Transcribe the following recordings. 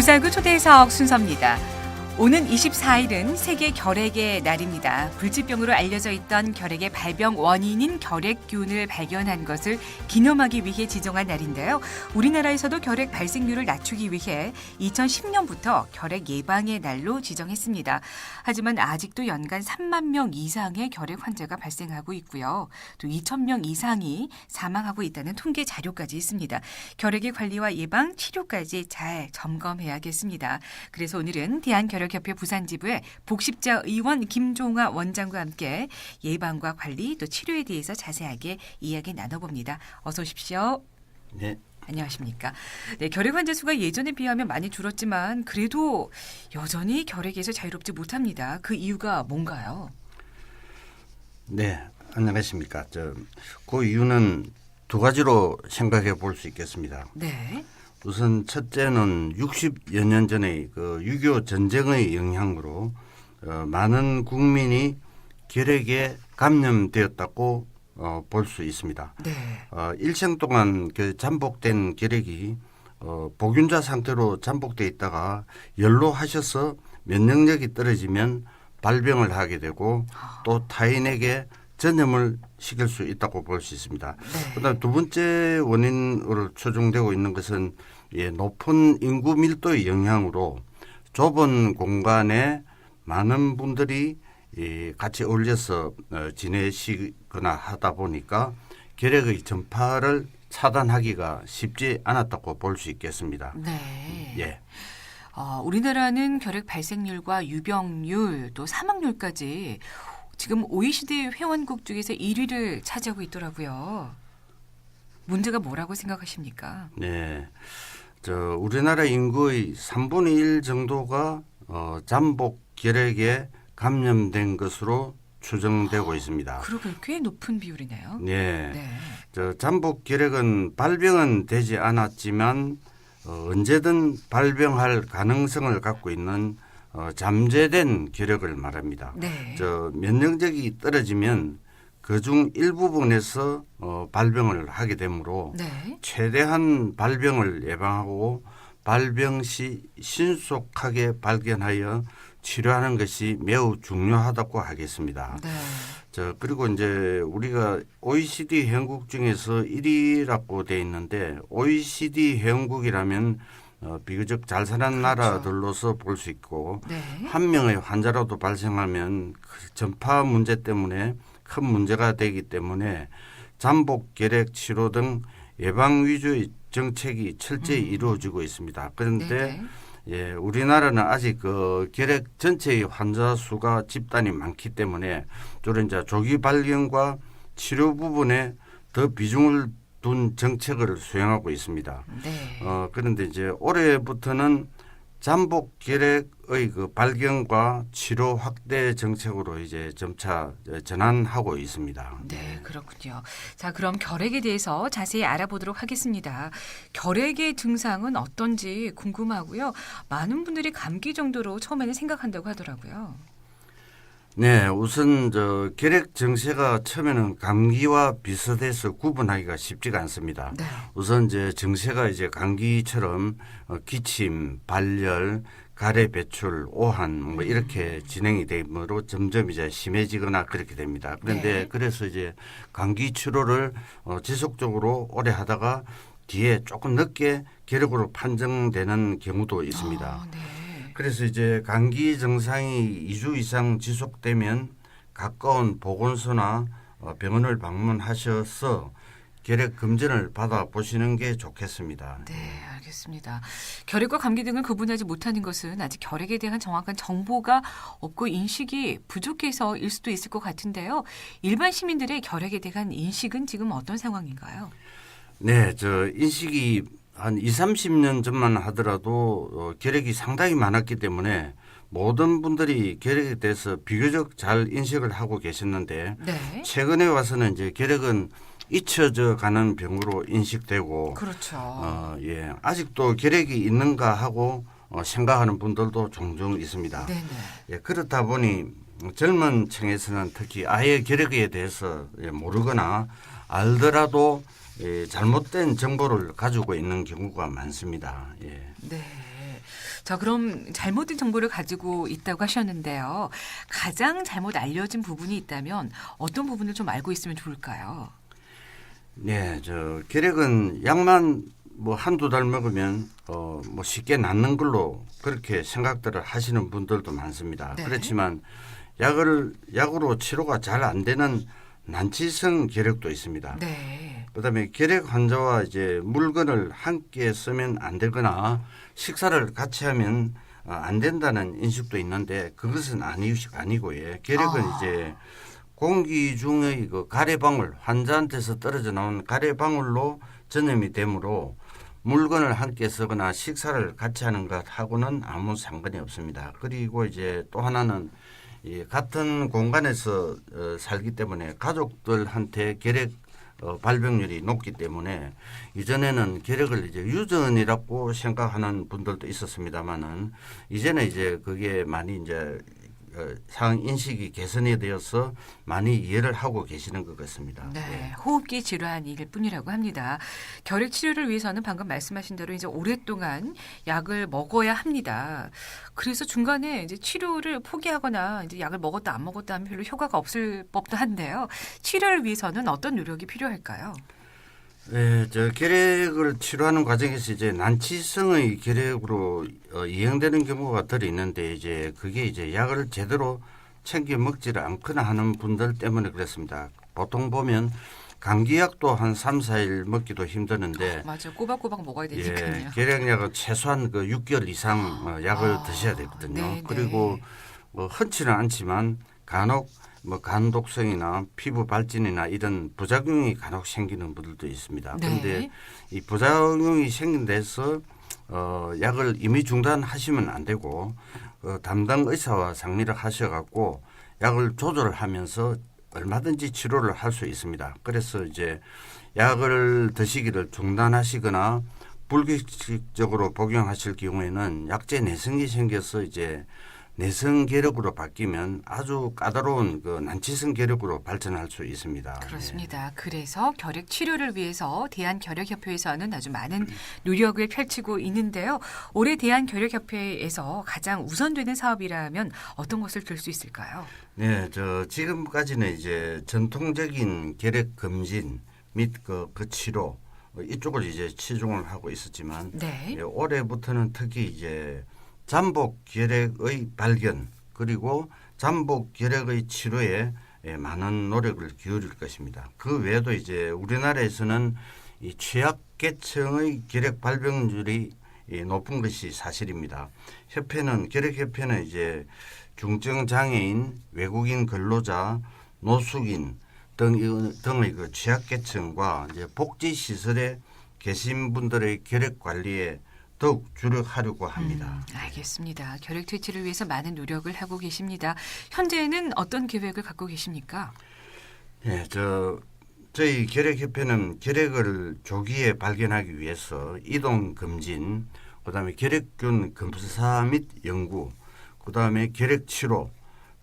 구살구 초대석 순서입니다. 오는 24일은 세계 결핵의 날입니다. 불치병으로 알려져 있던 결핵의 발병 원인인 결핵균을 발견한 것을 기념하기 위해 지정한 날인데요. 우리나라에서도 결핵 발생률을 낮추기 위해 2010년부터 결핵 예방의 날로 지정했습니다. 하지만 아직도 연간 3만 명 이상의 결핵 환자가 발생하고 있고요. 또 2천 명 이상이 사망하고 있다는 통계 자료까지 있습니다. 결핵의 관리와 예방, 치료까지 잘 점검해야겠습니다. 그래서 오늘은 대한결핵협회 부산지부의 복십자 의원 김종화 원장과 함께 예방과 관리 또 치료에 대해서 자세하게 이야기 나눠봅니다. 어서 오십시오. 네. 안녕하십니까. 네, 결핵 환자 수가 예전에 비하면 많이 줄었지만 그래도 여전히 결핵에서 자유롭지 못합니다. 그 이유가 뭔가요? 네, 안녕하십니까. 그 이유는 두 가지로 생각해 볼 수 있겠습니다. 네. 우선 첫째는 60여 년 전의 그 6.25 전쟁의 영향으로 많은 국민이 결핵에 감염되었다고 볼 수 있습니다. 네. 일생 동안 그 잠복된 결핵이 보균자 상태로 잠복돼 있다가 연로하셔서 면역력이 떨어지면 발병을 하게 되고 또 타인에게 전염을 시킬 수 있다고 볼 수 있습니다. 네. 그다음 두 번째 원인으로 추정되고 있는 것은 높은 인구 밀도의 영향으로 좁은 공간에 많은 분들이 같이 어울려서 지내시거나 하다 보니까 결핵의 전파를 차단하기가 쉽지 않았다고 볼 수 있겠습니다. 네. 예. 우리나라는 결핵 발생률과 유병률 또 사망률까지 지금 OECD 회원국 중에서 1위를 차지하고 있더라고요. 문제가 뭐라고 생각하십니까? 네. 우리나라 인구의 3분의 1 정도가 잠복 결핵에 감염된 것으로 추정되고 있습니다. 그러게 꽤 높은 비율이네요. 네. 네. 잠복 결핵은 발병은 되지 않았지만 언제든 발병할 가능성을 갖고 있는 잠재된 결핵을 말합니다. 네. 면역력이 떨어지면 그중 일부분에서 발병을 하게 되므로 네. 최대한 발병을 예방하고 발병 시 신속하게 발견하여 치료하는 것이 매우 중요하다고 하겠습니다. 네. 그리고 이제 우리가 OECD 회원국 중에서 1위라고 돼 있는데 OECD 회원국이라면 비교적 잘 사는 그렇죠. 나라들로서 볼 수 있고 네. 한 명의 환자라도 발생하면 그 전파 문제 때문에 큰 문제가 되기 때문에 잠복 결핵 치료 등 예방 위주의 정책이 철저히 이루어지고 있습니다. 그런데 네네. 우리나라는 아직 그 결핵 전체의 환자 수가 집단이 많기 때문에 주로 이제 조기 발견과 치료 부분에 더 비중을 둔 정책을 수행하고 있습니다. 네. 그런데 이제 올해부터는 잠복 결핵의 그 발견과 치료 확대 정책으로 이제 점차 전환하고 있습니다. 네, 그렇군요. 자, 그럼 결핵에 대해서 자세히 알아보도록 하겠습니다. 결핵의 증상은 어떤지 궁금하고요. 많은 분들이 감기 정도로 처음에는 생각한다고 하더라고요. 네, 우선 결핵 증세가 처음에는 감기와 비슷해서 구분하기가 쉽지가 않습니다. 네. 우선 이제 증세가 이제 감기처럼 기침, 발열, 가래 배출, 오한 뭐 이렇게 진행이 되므로 점점 이제 심해지거나 그렇게 됩니다. 그런데 네. 그래서 이제 감기 치료를 지속적으로 오래 하다가 뒤에 조금 늦게 결핵으로 판정되는 경우도 있습니다. 네. 그래서 이제 감기 증상이 2주 이상 지속되면 가까운 보건소나 병원을 방문하셔서 결핵 검진을 받아보시는 게 좋겠습니다. 네, 알겠습니다. 결핵과 감기 등을 구분하지 못하는 것은 아직 결핵에 대한 정확한 정보가 없고 인식이 부족해서일 수도 있을 것 같은데요. 일반 시민들의 결핵에 대한 인식은 지금 어떤 상황인가요? 네, 인식이 한 20, 30년 전만 하더라도 결핵이 상당히 많았기 때문에 모든 분들이 결핵에 대해서 비교적 잘 인식을 하고 계셨는데 네. 최근에 와서는 이제 결핵은 잊혀져 가는 병으로 인식되고 그렇죠. 아직도 결핵이 있는가 하고 생각하는 분들도 종종 있습니다. 네네. 그렇다 보니 젊은 층에서는 특히 아예 결핵에 대해서 모르거나 알더라도 잘못된 정보를 가지고 있는 경우가 많습니다. 네. 자, 그럼 잘못된 정보를 가지고 있다고 하셨는데요. 가장 잘못 알려진 부분이 있다면 어떤 부분을 좀 알고 있으면 좋을까요? 네, 결핵은 약만 뭐 한두 달 먹으면 뭐 쉽게 낫는 걸로 그렇게 생각들을 하시는 분들도 많습니다. 네. 그렇지만 약으로 치료가 잘 안 되는 난치성 결핵도 있습니다. 네. 그다음에 결핵 환자와 이제 물건을 함께 쓰면 안 되거나 식사를 같이 하면 안 된다는 인식도 있는데 그것은 아니고요. 결핵은 이제 공기 중의 그 가래방울, 환자한테서 떨어져 나온 가래방울로 전염이 되므로 물건을 함께 쓰거나 식사를 같이 하는 것하고는 아무 상관이 없습니다. 그리고 이제 또 하나는 이 같은 공간에서 살기 때문에 가족들한테 결핵 발병률이 높기 때문에 이전에는 결핵을 이제 유전이라고 생각하는 분들도 있었습니다만은 이제는 이제 그게 많이 이제 상황 인식이 개선이 되어서 많이 이해를 하고 계시는 것 같습니다. 네, 호흡기 질환일 뿐이라고 합니다. 결핵 치료를 위해서는 방금 말씀하신 대로 이제 오랫동안 약을 먹어야 합니다. 그래서 중간에 이제 치료를 포기하거나 이제 약을 먹었다 안 먹었다 하면 별로 효과가 없을 법도 한데요. 치료를 위해서는 어떤 노력이 필요할까요? 네, 결핵을 치료하는 과정에서 이제 난치성의 결핵으로 이행되는 경우가 덜 있는데 이제 그게 이제 약을 제대로 챙겨 먹지를 않거나 하는 분들 때문에 그렇습니다. 보통 보면 감기약도 한 3, 4일 먹기도 힘드는데 맞아요. 꼬박꼬박 먹어야 되니까요. 결핵약은 최소한 그 6개월 이상 약을 드셔야 되거든요. 네, 그리고 뭐 흔치는 않지만 간혹 뭐 간독성이나 피부 발진이나 이런 부작용이 간혹 생기는 분들도 있습니다. 그런데 네. 이 부작용이 생긴 데서 약을 임의 중단하시면 안 되고 담당 의사와 상의를 하셔갖고 약을 조절을 하면서 얼마든지 치료를 할 수 있습니다. 그래서 이제 약을 드시기를 중단하시거나 불규칙적으로 복용하실 경우에는 약제 내성이 생겨서 이제 내성 결핵으로 바뀌면 아주 까다로운 그 난치성 결핵으로 발전할 수 있습니다. 그렇습니다. 그래서 결핵 치료를 위해서 대한결핵협회에서는 아주 많은 노력을 펼치고 있는데요. 올해 대한결핵협회에서 가장 우선되는 사업이라면 어떤 것을 들 수 있을까요? 네, 지금까지는 이제 전통적인 결핵 검진 및 그 치료 이쪽을 이제 치중을 하고 있었지만 네. 올해부터는 특히 이제 잠복 결핵의 발견 그리고 잠복 결핵의 치료에 많은 노력을 기울일 것입니다. 그 외에도 이제 우리나라에서는 이 취약계층의 결핵 발병률이 높은 것이 사실입니다. 결핵협회는 이제 중증 장애인, 외국인 근로자, 노숙인 등의 그 취약계층과 이제 복지 시설에 계신 분들의 결핵 관리에 더욱 주력하려고 합니다. 알겠습니다. 결핵 퇴치를 위해서 많은 노력을 하고 계십니다. 현재는 어떤 계획을 갖고 계십니까? 네, 저희 결핵협회는 결핵을 조기에 발견하기 위해서 이동 검진, 그다음에 결핵균 검사 및 연구, 그다음에 결핵 치료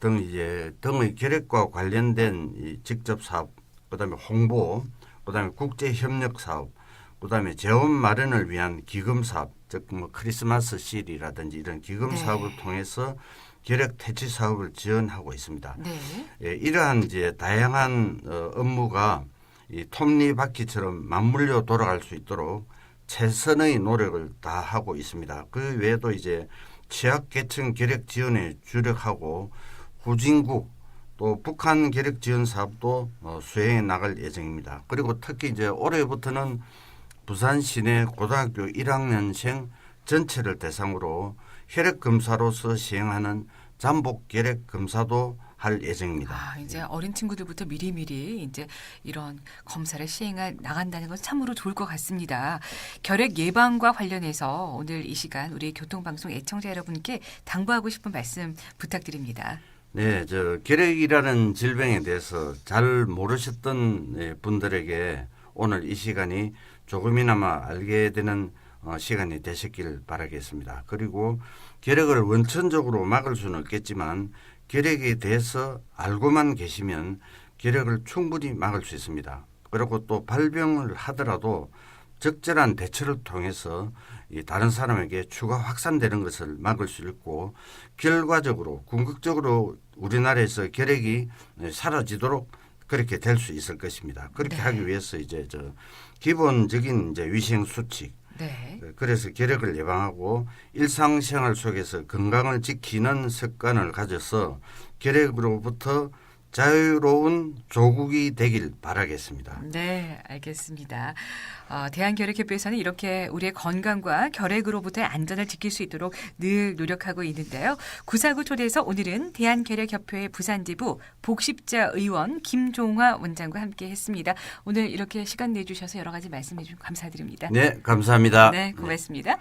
등의 결핵과 관련된 이 직접 사업, 그다음에 홍보, 그다음에 국제 협력 사업, 그다음에 재원 마련을 위한 기금 사업, 즉 뭐 크리스마스 실이라든지 이런 기금 사업을 통해서 결핵 퇴치 사업을 지원하고 있습니다. 네. 이러한 이제 다양한 업무가 이 톱니바퀴처럼 맞물려 돌아갈 수 있도록 최선의 노력을 다하고 있습니다. 그 외에도 이제 취약계층 결핵 지원에 주력하고 후진국 또 북한 결핵 지원 사업도 수행해 나갈 예정입니다. 그리고 특히 이제 올해부터는 부산 시내 고등학교 1학년생 전체를 대상으로 혈액 검사로서 시행하는 잠복 결핵 검사도 할 예정입니다. 이제 어린 친구들부터 미리미리 이제 이런 검사를 시행해 나간다는 건 참으로 좋을 것 같습니다. 결핵 예방과 관련해서 오늘 이 시간 우리 교통방송 애청자 여러분께 당부하고 싶은 말씀 부탁드립니다. 네, 결핵이라는 질병에 대해서 잘 모르셨던 분들에게 오늘 이 시간이 조금이나마 알게 되는 시간이 되셨길 바라겠습니다. 그리고 결핵을 원천적으로 막을 수는 없겠지만 결핵에 대해서 알고만 계시면 결핵을 충분히 막을 수 있습니다. 그리고 또 발병을 하더라도 적절한 대처를 통해서 이 다른 사람에게 추가 확산되는 것을 막을 수 있고 결과적으로 궁극적으로 우리나라에서 결핵이 사라지도록 그렇게 될 수 있을 것입니다. 그렇게 네. 하기 위해서 이제 기본적인 이제 위생 수칙, 네. 그래서 결핵을 예방하고 일상생활 속에서 건강을 지키는 습관을 가져서 결핵으로부터 자유로운 조국이 되길 바라겠습니다. 네, 알겠습니다. 대한결핵협회에서는 이렇게 우리의 건강과 결핵으로부터의 안전을 지킬 수 있도록 늘 노력하고 있는데요. 949 초대에서 오늘은 대한결핵협회 부산지부 복십자 의원 김종화 원장과 함께 했습니다. 오늘 이렇게 시간 내주셔서 여러 가지 말씀해 주셔서 감사드립니다. 네, 감사합니다. 네, 고맙습니다.